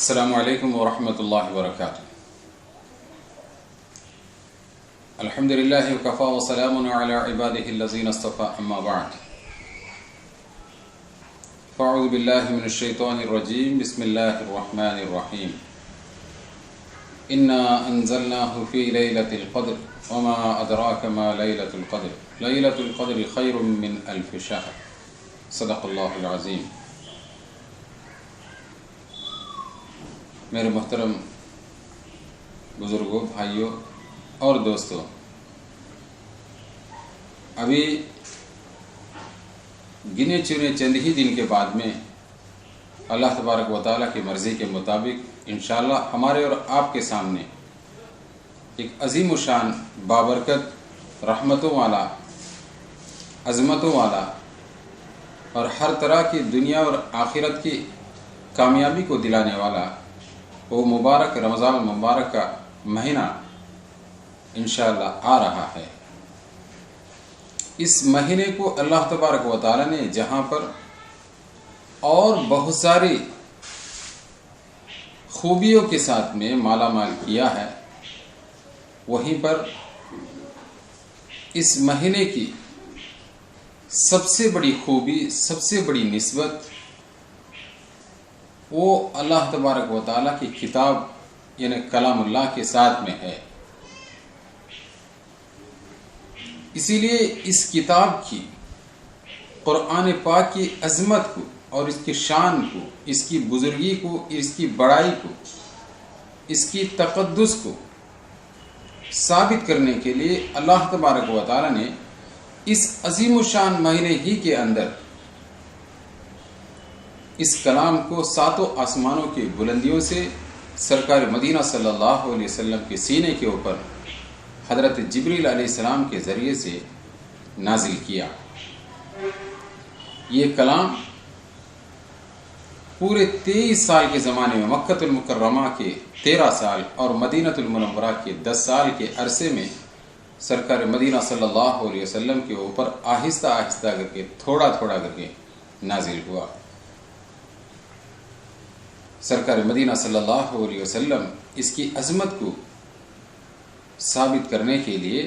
السلام علیکم ورحمۃ اللہ وبرکاتہ۔ الحمد للہ وکفی وسلام علی عبادہ الذین اصطفی، اما بعد فاعوذ باللہ من الشیطان الرجیم، بسم اللہ الرحمن الرحیم۔ انا انزلناہ فی لیلۃ القدر وما ادراک ما لیلۃ القدر، لیلۃ القدر خیر من الف شہر، صدق اللہ العظیم۔ میرے محترم بزرگوں، بھائیوں اور دوستوں، ابھی گنے چنے چند ہی دن کے بعد میں اللہ تبارک و تعالیٰ کی مرضی کے مطابق انشاءاللہ ہمارے اور آپ کے سامنے ایک عظیم و شان، بابرکت، رحمتوں والا، عظمتوں والا اور ہر طرح کی دنیا اور آخرت کی کامیابی کو دلانے والا وہ مبارک رمضان المبارک کا مہینہ انشاءاللہ آ رہا ہے۔ اس مہینے کو اللہ تبارک و تعالی نے جہاں پر اور بہت ساری خوبیوں کے ساتھ میں مالا مال کیا ہے، وہیں پر اس مہینے کی سب سے بڑی خوبی، سب سے بڑی نسبت وہ اللہ تبارک و تعالیٰ کی کتاب یعنی کلام اللہ کے ساتھ میں ہے۔ اسی لیے اس کتاب کی، قرآن پاک کی عظمت کو اور اس کی شان کو، اس کی بزرگی کو، اس کی بڑائی کو، اس کی تقدس کو ثابت کرنے کے لیے اللہ تبارک و تعالیٰ نے اس عظیم و شان مہینے ہی کے اندر اس کلام کو ساتوں آسمانوں کی بلندیوں سے سرکار مدینہ صلی اللہ علیہ وسلم کے سینے کے اوپر حضرت جبریل علیہ السلام کے ذریعے سے نازل کیا۔ یہ کلام پورے 23 سال کے زمانے میں، مکہ المکرمہ کے 13 سال اور مدینہ المنورہ کے 10 سال کے عرصے میں سرکار مدینہ صلی اللہ علیہ وسلم کے اوپر آہستہ آہستہ کر کے، تھوڑا تھوڑا کر کے نازل ہوا۔ سرکار مدینہ صلی اللہ علیہ وسلم اس کی عظمت کو ثابت کرنے کے لیے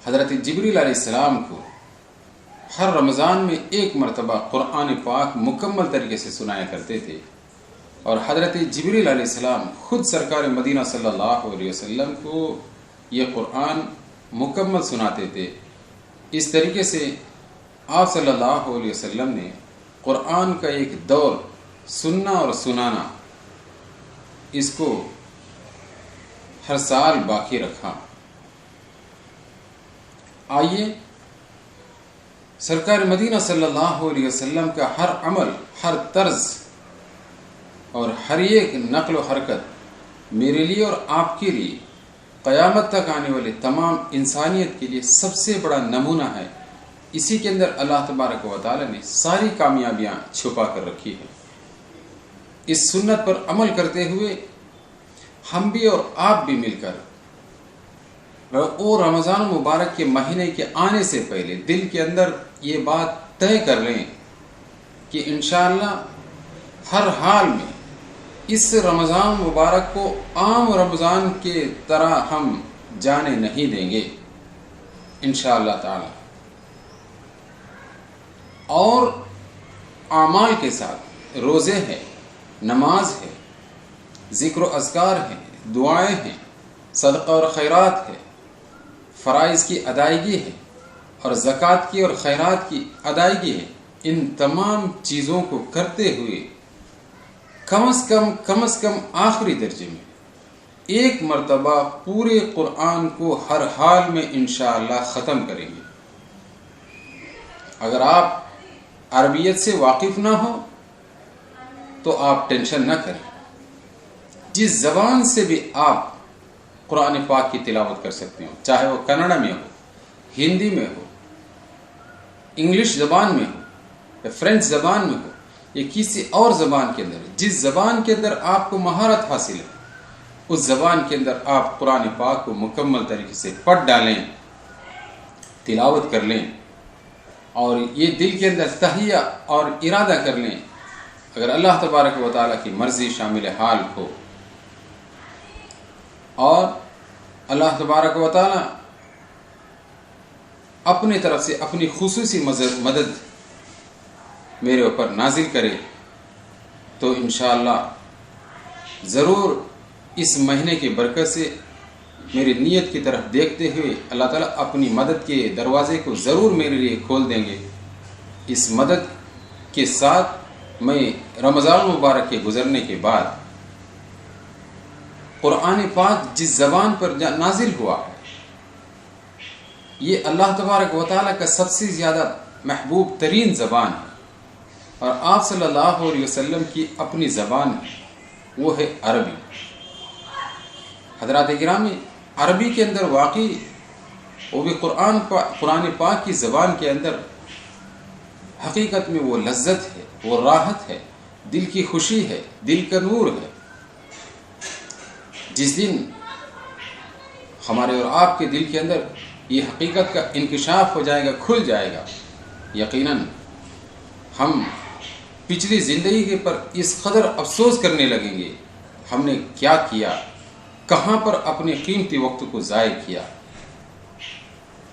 حضرت جبریل علیہ السلام کو ہر رمضان میں ایک مرتبہ قرآن پاک مکمل طریقے سے سنایا کرتے تھے، اور حضرت جبریل علیہ السلام خود سرکار مدینہ صلی اللہ علیہ وسلم کو یہ قرآن مکمل سناتے تھے۔ اس طریقے سے آپ صلی اللہ علیہ وسلم نے قرآن کا ایک دور سننا اور سنانا، اس کو ہر سال باقی رکھا۔ آئیے سرکار مدینہ صلی اللہ علیہ وسلم کا ہر عمل، ہر طرز اور ہر ایک نقل و حرکت میرے لیے اور آپ کے لیے، قیامت تک آنے والے تمام انسانیت کے لیے سب سے بڑا نمونہ ہے۔ اسی کے اندر اللہ تبارک و تعالی نے ساری کامیابیاں چھپا کر رکھی ہے۔ اس سنت پر عمل کرتے ہوئے ہم بھی اور آپ بھی مل کر رمضان مبارک کے مہینے کے آنے سے پہلے دل کے اندر یہ بات طے کر لیں کہ انشاءاللہ ہر حال میں اس رمضان مبارک کو عام رمضان کے طرح ہم جانے نہیں دیں گے انشاءاللہ تعالی، اور اعمال کے ساتھ روزے ہیں، نماز ہے، ذکر و اذکار ہے، دعائیں ہیں، صدقہ اور خیرات ہے، فرائض کی ادائیگی ہے اور زکوٰۃ کی اور خیرات کی ادائیگی ہے۔ ان تمام چیزوں کو کرتے ہوئے کم از کم آخری درجے میں ایک مرتبہ پورے قرآن کو ہر حال میں انشاءاللہ ختم کریں گے۔ اگر آپ عربیت سے واقف نہ ہو تو آپ ٹینشن نہ کریں، جس زبان سے بھی آپ قرآن پاک کی تلاوت کر سکتے ہو، چاہے وہ کنڑ میں ہو، ہندی میں ہو، انگلش زبان میں ہو، یا فرینچ زبان میں ہو، یا کسی اور زبان کے اندر، جس زبان کے اندر آپ کو مہارت حاصل ہے اس زبان کے اندر آپ قرآن پاک کو مکمل طریقے سے پڑھ ڈالیں، تلاوت کر لیں، اور یہ دل کے اندر تہیہ اور ارادہ کر لیں اگر اللہ تبارک و تعالیٰ کی مرضی شامل حال ہو اور اللہ تبارک و تعالیٰ اپنے طرف سے اپنی خصوصی مدد میرے اوپر نازل کرے تو انشاءاللہ ضرور اس مہینے کی برکت سے میری نیت کی طرف دیکھتے ہوئے اللہ تعالیٰ اپنی مدد کے دروازے کو ضرور میرے لیے کھول دیں گے. اس مدد کے ساتھ میں رمضان مبارک کے گزرنے کے بعد قرآن پاک جس زبان پر نازل ہوا ہے یہ اللہ تبارک و تعالیٰ کا سب سے زیادہ محبوب ترین زبان ہے اور آپ صلی اللہ علیہ وسلم کی اپنی زبان ہے وہ ہے عربی. حضرات گرامی عربی کے اندر واقعی وہ بھی قرآن پاک کی زبان کے اندر حقیقت میں وہ لذت ہے، وہ راحت ہے، دل کی خوشی ہے، دل کا نور ہے. جس دن ہمارے اور آپ کے دل کے اندر یہ حقیقت کا انکشاف ہو جائے گا، کھل جائے گا، یقیناً ہم پچھلی زندگی کے پر اس قدر افسوس کرنے لگیں گے ہم نے کیا کیا، کہاں پر اپنے قیمتی وقت کو ضائع کیا.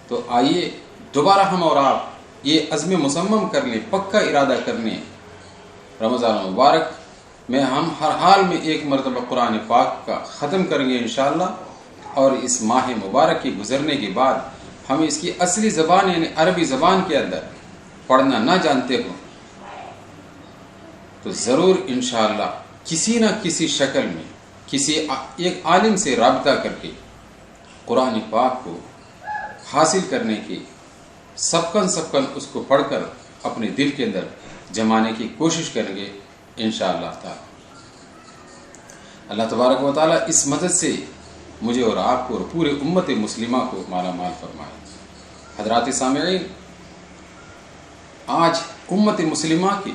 تو آئیے دوبارہ ہم اور آپ یہ عزم مصمم کر لیں، پکا ارادہ کر لیں، رمضان مبارک میں ہم ہر حال میں ایک مرتبہ قرآن پاک کا ختم کریں گے انشاءاللہ. اور اس ماہ مبارک کے گزرنے کے بعد ہم اس کی اصلی زبان یعنی عربی زبان کے اندر پڑھنا نہ جانتے ہوں تو ضرور انشاءاللہ کسی نہ کسی شکل میں کسی ایک عالم سے رابطہ کر کے قرآن پاک کو حاصل کرنے کی سبقن اس کو پڑھ کر اپنے دل کے اندر جمانے کی کوشش کریں گے انشاءاللہ تعالی. اللہ تبارک و تعالی اس مدد سے مجھے اور آپ کو اور پورے امت مسلمہ کو مالا مال فرمائے. حضرات سامعین، آج امت مسلمہ کی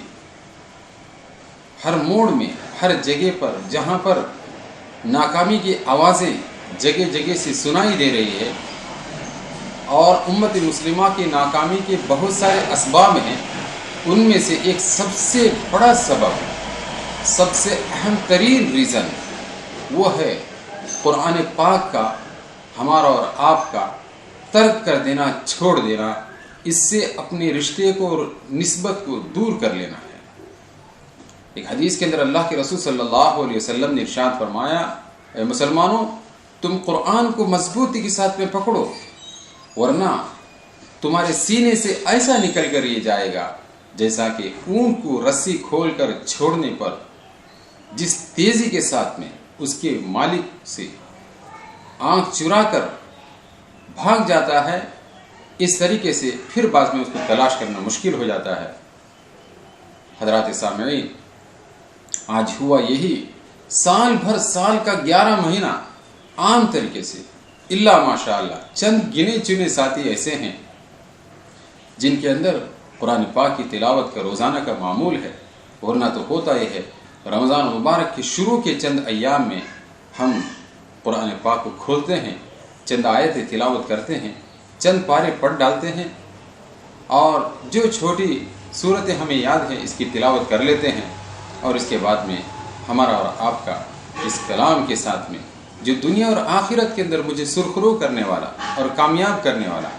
ہر موڑ میں، ہر جگہ پر جہاں پر ناکامی کی آوازیں جگہ جگہ سے سنائی دے رہی ہے اور امت مسلمہ کی ناکامی کے بہت سارے اسباب ہیں، ان میں سے ایک سب سے بڑا سبب، سب سے اہم ترین ریزن وہ ہے قرآن پاک کا ہمارا اور آپ کا ترک کر دینا، چھوڑ دینا، اس سے اپنے رشتے کو اور نسبت کو دور کر لینا ہے. ایک حدیث کے اندر اللہ کے رسول صلی اللہ علیہ وسلم نے ارشاد فرمایا، اے مسلمانوں تم قرآن کو مضبوطی کے ساتھ میں پکڑو ورنہ تمہارے سینے سے ایسا نکل کر یہ جائے گا جیسا کہ اونٹ کو رسی کھول کر چھوڑنے پر جس تیزی کے ساتھ میں اس کے مالک سے آنکھ چرا کر بھاگ جاتا ہے، اس طریقے سے پھر بعد میں اس کو تلاش کرنا مشکل ہو جاتا ہے. حضرات سامعین، آج ہوا یہی، سال بھر، سال کا 11 مہینہ عام طریقے سے اللہ ماشاءاللہ چند گنے چنے ساتھی ایسے ہیں جن کے اندر قرآن پاک کی تلاوت کا روزانہ کا معمول ہے. ورنہ تو ہوتا یہ ہے رمضان مبارک کے شروع کے چند ایام میں ہم قرآن پاک کو کھولتے ہیں، چند آیتیں تلاوت کرتے ہیں، چند پارے پڑھ ڈالتے ہیں اور جو چھوٹی صورتیں ہمیں یاد ہیں اس کی تلاوت کر لیتے ہیں اور اس کے بعد میں ہمارا اور آپ کا اس کلام کے ساتھ میں جو دنیا اور آخرت کے اندر مجھے سرخرو کرنے والا اور کامیاب کرنے والا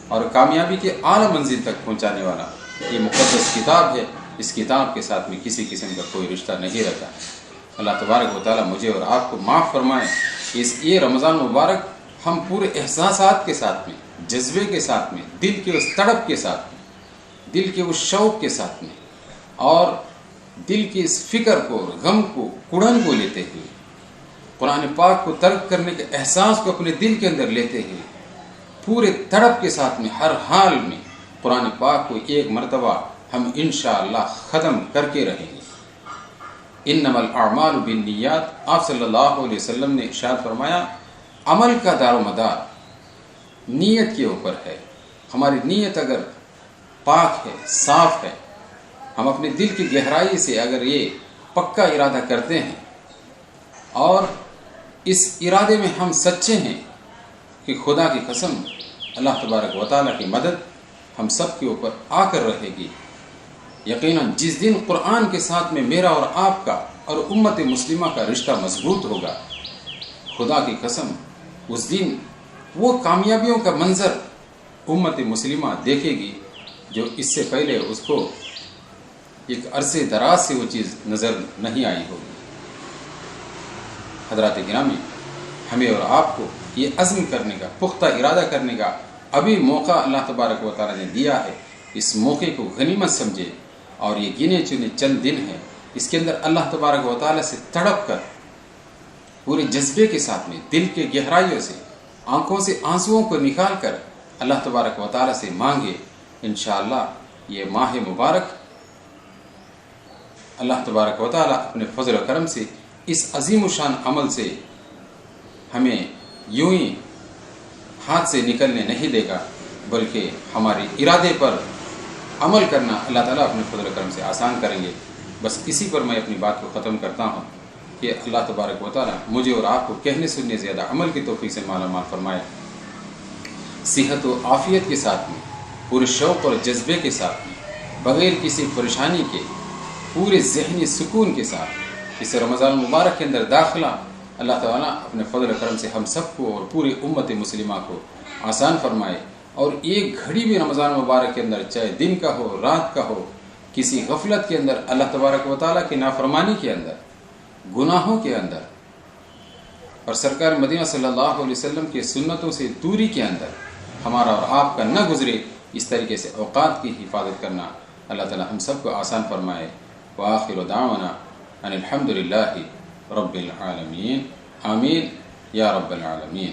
اور کامیابی کے اعلیٰ منزل تک پہنچانے والا یہ مقدس کتاب ہے، اس کتاب کے ساتھ میں کسی قسم کا کوئی رشتہ نہیں رہتا. اللہ تبارک و تعالیٰ مجھے اور آپ کو معاف فرمائے. یہ رمضان مبارک ہم پورے احساسات کے ساتھ میں، جذبے کے ساتھ میں، دل کے اس تڑپ کے ساتھ میں، دل کے اس شوق کے ساتھ میں اور دل کی اس فکر کو، غم کو، کڑن کو لیتے ہوئے، قرآن پاک کو ترک کرنے کے احساس کو اپنے دل کے اندر لیتے ہوئے پورے تڑپ کے ساتھ میں ہر حال میں قرآن پاک کو ایک مرتبہ ہم انشاءاللہ ختم کر کے رہیں گے. انما الاعمال بالنیات، آپ صلی اللہ علیہ وسلم نے ارشاد فرمایا عمل کا دار و مدار نیت کے اوپر ہے. ہماری نیت اگر پاک ہے، صاف ہے، ہم اپنے دل کی گہرائی سے اگر یہ پکا ارادہ کرتے ہیں اور اس ارادے میں ہم سچے ہیں کہ خدا کی قسم اللہ تبارک و تعالیٰ کی مدد ہم سب کے اوپر آ کر رہے گی یقیناً جس دن قرآن کے ساتھ میں میرا اور آپ کا اور امت مسلمہ کا رشتہ مضبوط ہوگا، خدا کی قسم اس دن وہ کامیابیوں کا منظر امت مسلمہ دیکھے گی جو اس سے پہلے اس کو ایک عرصے دراز سے وہ چیز نظر نہیں آئی ہوگی۔ حضرات گرامی، ہمیں اور آپ کو یہ عزم کرنے کا، پختہ ارادہ کرنے کا ابھی موقع اللہ تبارک و تعالیٰ نے دیا ہے۔ اس موقع کو غنیمت سمجھے، اور یہ گنے چنے چند دن ہیں، اس کے اندر اللہ تبارک و تعالیٰ سے تڑپ کر پورے جذبے کے ساتھ میں، دل کے گہرائیوں سے، آنکھوں سے آنسوؤں کو نکال کر اللہ تبارک و تعالیٰ سے مانگے۔ انشاءاللہ یہ ماہ مبارک اللہ تبارک و تعالیٰ اپنے فضل و کرم سے اس عظیم الشان عمل سے ہمیں یوں ہی ہاتھ سے نکلنے نہیں دے گا، بلکہ ہمارے ارادے پر عمل کرنا اللہ تعالیٰ اپنے فضل و کرم سے آسان کریں گے۔ بس اسی پر میں اپنی بات کو ختم کرتا ہوں کہ اللہ تبارک و تعالیٰ مجھے اور آپ کو کہنے سننے زیادہ عمل کی توفیق سے مالا مال فرمائے، صحت و عافیت کے ساتھ میں، پورے شوق اور جذبے کے ساتھ میں، بغیر کسی پریشانی کے، پورے ذہنی سکون کے ساتھ اس رمضان مبارک کے اندر داخلہ اللہ تعالیٰ اپنے فضل و کرم سے ہم سب کو اور پوری امت مسلمہ کو آسان فرمائے، اور ایک گھڑی بھی رمضان مبارک کے اندر، چاہے دن کا ہو رات کا ہو، کسی غفلت کے اندر، اللہ تبارک و تعالیٰ کی نافرمانی کے اندر، گناہوں کے اندر، اور سرکار مدینہ صلی اللہ علیہ وسلم کے سنتوں سے دوری کے اندر ہمارا اور آپ کا نہ گزرے۔ اس طریقے سے اوقات کی حفاظت کرنا اللہ تعالیٰ ہم سب کو آسان فرمائے۔ وآخر دعوانا ان الحمد للہ رب العالمین، آمین یا رب العالمین۔